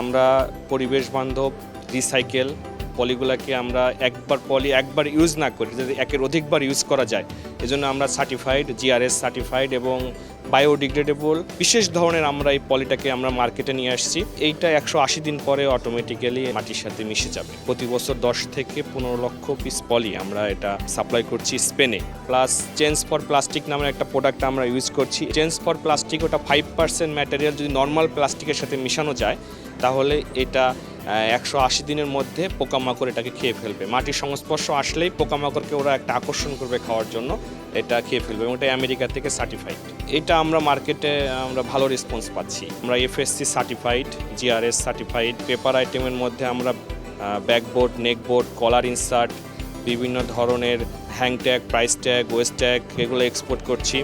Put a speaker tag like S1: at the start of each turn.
S1: আমরা পরিবেশ বান্ধব রিসাইকেল পলিগুলোকে আমরা একবার ইউজ না করি, যদি একের অধিকবার ইউজ করা যায়, এজন্য আমরা সার্টিফাইড জিআরএস সার্টিফাইড এবং বায়োডিগ্রেডেবল বিশেষ ধরনের আমরা এই পলিটাকে আমরা মার্কেটে নিয়ে আসছি। এইটা 180 দিন পরে অটোমেটিক্যালি মাটির সাথে মিশে যাবে। প্রতি বছর 10 থেকে 15 লক্ষ পিস পলি আমরা এটা সাপ্লাই করছি স্পেনে। প্লাস চেঞ্জ ফর প্লাস্টিক নামের একটা প্রোডাক্ট আমরা ইউজ করছি। চেঞ্জ ফর প্লাস্টিক ওটা 5% ম্যাটেরিয়াল যদি নর্মাল প্লাস্টিকের সাথে মিশানো যায়, তাহলে এটা 180 দিনের মধ্যে পোকামাকড় এটাকে খেয়ে ফেলবে। মাটির সংস্পর্শ আসলেই পোকামাকড়কে ওরা একটা আকর্ষণ করবে খাওয়ার জন্য, এটা খেয়ে ফেলবে এবং এটা আমেরিকা থেকে সার্টিফাইড। এটা আমরা মার্কেটে আমরা ভালো রেসপন্স পাচ্ছি। আমরা FSC certified, GRS certified. Paper আইটেমের মধ্যে আমরা ব্যাকবোর্ড, নেকবোর্ড, কলার ইনসার্ট, বিভিন্ন ধরনের hang tag, price tag, West tag এগুলো এক্সপোর্ট করছি।